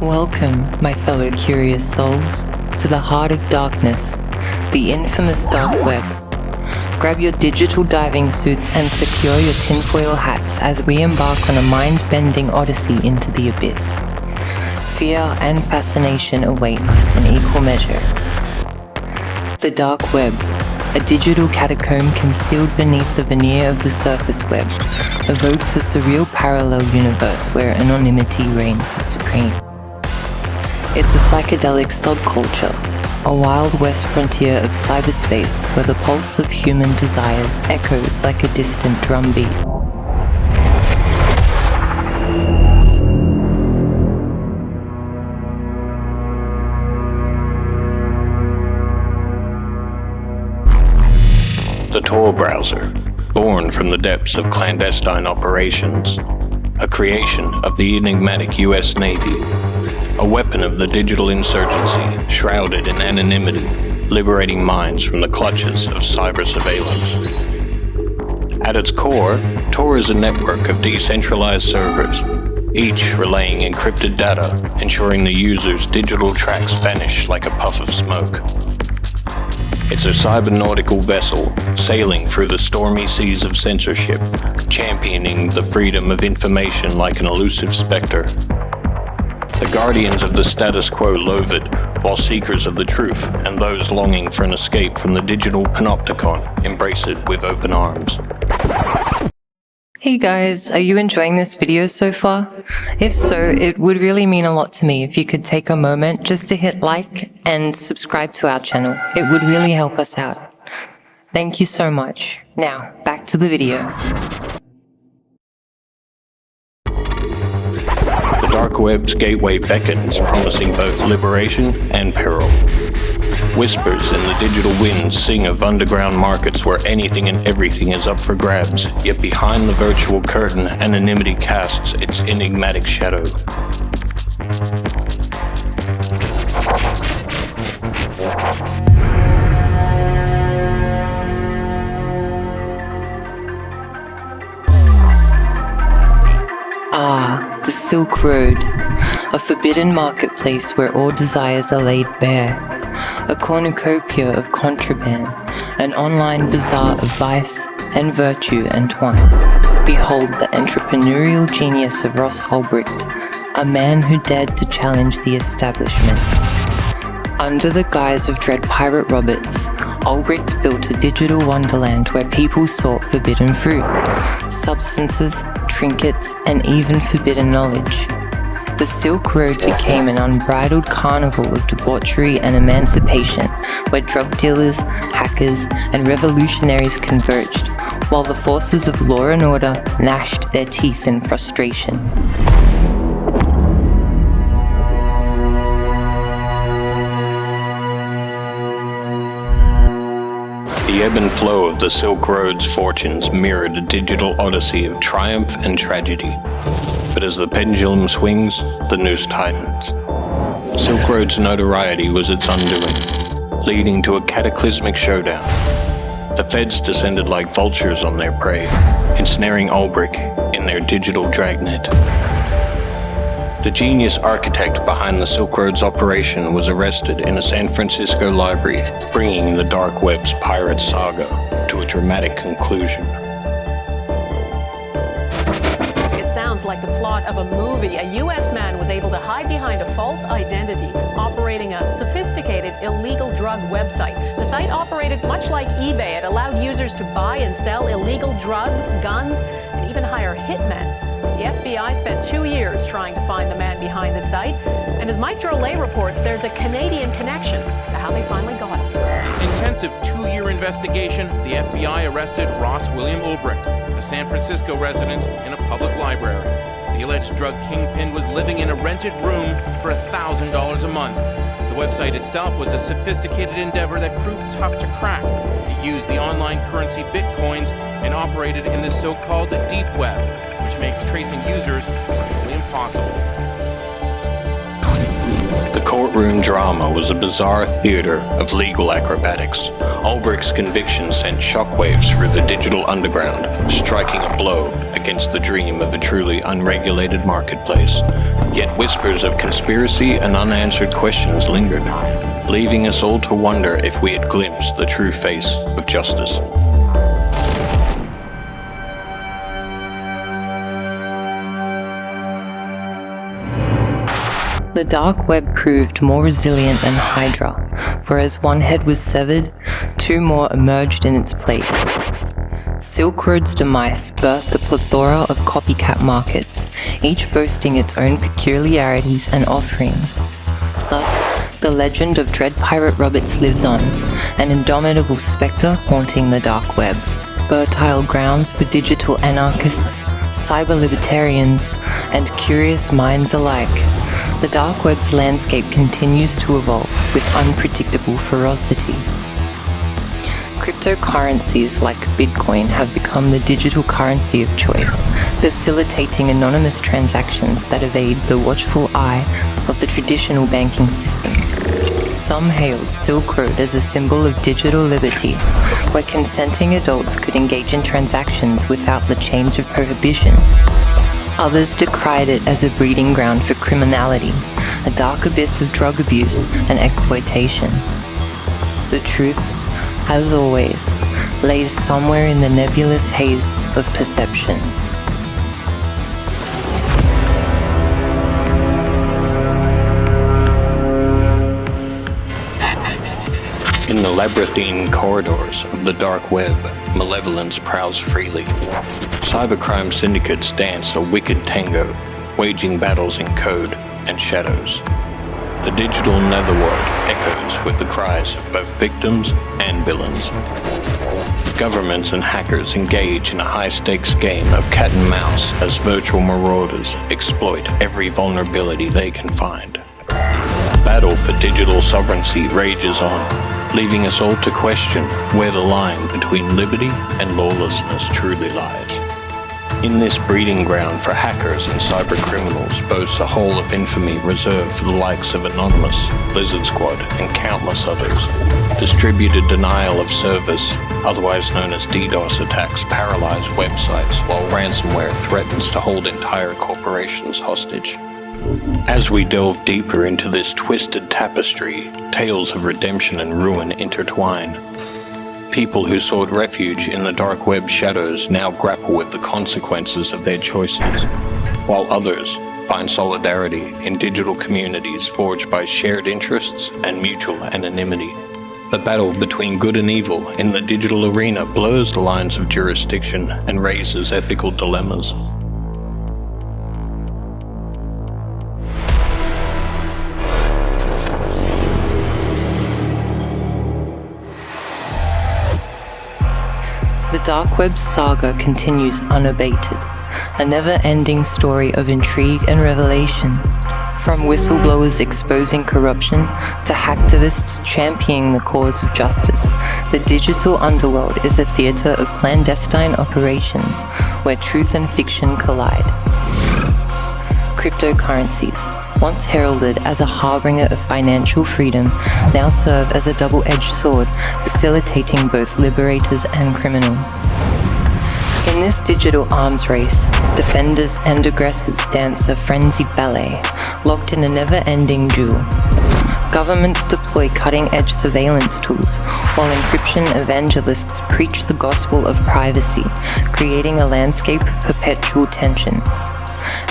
Welcome, my fellow curious souls, to the heart of darkness, the infamous dark web. Grab your digital diving suits and secure your tinfoil hats as we embark on a mind-bending odyssey into the abyss. Fear and fascination await us in equal measure. The dark web, a digital catacomb concealed beneath the veneer of the surface web, evokes a surreal parallel universe where anonymity reigns supreme. It's a psychedelic subculture, a wild west frontier of cyberspace where the pulse of human desires echoes like a distant drumbeat. The Tor browser, born from the depths of clandestine operations, a creation of the enigmatic US Navy, a weapon of the digital insurgency shrouded in anonymity, liberating minds from the clutches of cyber surveillance. At its core, Tor is a network of decentralized servers, each relaying encrypted data, ensuring the user's digital tracks vanish like a puff of smoke. It's a cybernautical vessel sailing through the stormy seas of censorship, championing the freedom of information like an elusive specter. The guardians of the status quo loathe it, while seekers of the truth and those longing for an escape from the digital panopticon embrace it with open arms. Hey guys, are you enjoying this video so far? If so, it would really mean a lot to me if you could take a moment just to hit like and subscribe to our channel. It would really help us out. Thank you so much. Now, back to the video. The dark web's gateway beckons, promising both liberation and peril. Whispers in the digital winds sing of underground markets where anything and everything is up for grabs, yet behind the virtual curtain, anonymity casts its enigmatic shadow. The Silk Road, a forbidden marketplace where all desires are laid bare, a cornucopia of contraband, an online bazaar of vice and virtue entwined. Behold the entrepreneurial genius of Ross Ulbricht, a man who dared to challenge the establishment. Under the guise of dread pirate Roberts, Ulbricht built a digital wonderland where people sought forbidden fruit, substances, trinkets, and even forbidden knowledge. The Silk Road became an unbridled carnival of debauchery and emancipation, where drug dealers, hackers, and revolutionaries converged, while the forces of law and order gnashed their teeth in frustration. The ebb and flow of the Silk Road's fortunes mirrored a digital odyssey of triumph and tragedy. But as the pendulum swings, the noose tightens. Silk Road's notoriety was its undoing, leading to a cataclysmic showdown. The feds descended like vultures on their prey, ensnaring Ulbricht in their digital dragnet. The genius architect behind the Silk Road's operation was arrested in a San Francisco library, bringing the dark web's pirate saga to a dramatic conclusion. It sounds like the plot of a movie. A U.S. man was able to hide behind a false identity, operating a sophisticated illegal drug website. The site operated much like eBay. It allowed users to buy and sell illegal drugs, guns, and even hire hitmen. The FBI spent 2 years trying to find the man behind the site, and as Mike Drolet reports, there's a Canadian connection to how they finally got him. Intensive 2-year investigation, the FBI arrested Ross William Ulbricht, a San Francisco resident, in a public library. The alleged drug kingpin was living in a rented room for $1,000 a month. The website itself was a sophisticated endeavor that proved tough to crack. It used the online currency bitcoins and operated in the so-called deep web, which makes tracing users virtually impossible. The courtroom drama was a bizarre theater of legal acrobatics. Ulbricht's conviction sent shockwaves through the digital underground, striking a blow against the dream of a truly unregulated marketplace. Yet whispers of conspiracy and unanswered questions lingered, leaving us all to wonder if we had glimpsed the true face of justice. The dark web proved more resilient than Hydra, for as one head was severed, two more emerged in its place. Silk Road's demise birthed a plethora of copycat markets, each boasting its own peculiarities and offerings. Thus, the legend of Dread Pirate Roberts lives on, an indomitable spectre haunting the dark web. Fertile grounds for digital anarchists, cyber libertarians, and curious minds alike. The dark web's landscape continues to evolve with unpredictable ferocity. Cryptocurrencies like Bitcoin have become the digital currency of choice, facilitating anonymous transactions that evade the watchful eye of the traditional banking systems. Some hailed Silk Road as a symbol of digital liberty, where consenting adults could engage in transactions without the chains of prohibition. Others decried it as a breeding ground for criminality, a dark abyss of drug abuse and exploitation. The truth, as always, lays somewhere in the nebulous haze of perception. In the labyrinthine corridors of the dark web, malevolence prowls freely. Cybercrime syndicates dance a wicked tango, waging battles in code and shadows. The digital netherworld echoes with the cries of both victims and villains. Governments and hackers engage in a high-stakes game of cat and mouse as virtual marauders exploit every vulnerability they can find. The battle for digital sovereignty rages on, leaving us all to question where the line between liberty and lawlessness truly lies. In this breeding ground for hackers and cybercriminals boasts a hall of infamy reserved for the likes of Anonymous, Lizard Squad, and countless others. Distributed denial of service, otherwise known as DDoS attacks, paralyze websites, while ransomware threatens to hold entire corporations hostage. As we delve deeper into this twisted tapestry, tales of redemption and ruin intertwine. People who sought refuge in the dark web shadows now grapple with the consequences of their choices, while others find solidarity in digital communities forged by shared interests and mutual anonymity. The battle between good and evil in the digital arena blurs the lines of jurisdiction and raises ethical dilemmas. The dark web saga continues unabated, a never-ending story of intrigue and revelation. From whistleblowers exposing corruption to hacktivists championing the cause of justice, the digital underworld is a theater of clandestine operations where truth and fiction collide. Cryptocurrencies, once heralded as a harbinger of financial freedom, now serve as a double-edged sword, facilitating both liberators and criminals. In this digital arms race, defenders and aggressors dance a frenzied ballet, locked in a never-ending duel. Governments deploy cutting-edge surveillance tools, while encryption evangelists preach the gospel of privacy, creating a landscape of perpetual tension.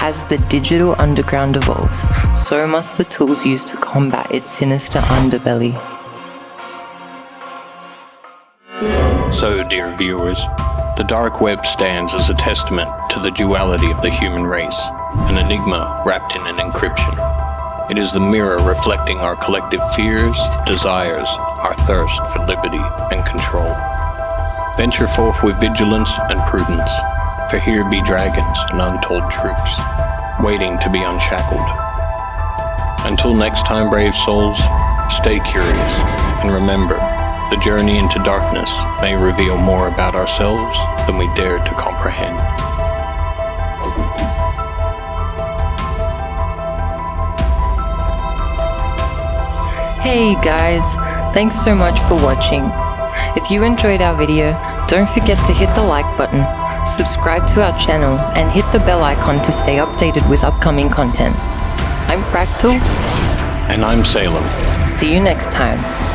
As the digital underground evolves, so must the tools used to combat its sinister underbelly. So, dear viewers, the dark web stands as a testament to the duality of the human race, an enigma wrapped in an encryption. It is the mirror reflecting our collective fears, desires, our thirst for liberty and control. Venture forth with vigilance and prudence, for here be dragons and untold truths, waiting to be unshackled. Until next time, brave souls, Stay curious, and remember, the journey into darkness may reveal more about ourselves than we dared to comprehend. Hey guys, thanks so much for watching. If you enjoyed our video, don't forget to hit the like button, subscribe to our channel, and hit the bell icon to stay updated with upcoming content. I'm Fractal. And I'm Salem. See you next time.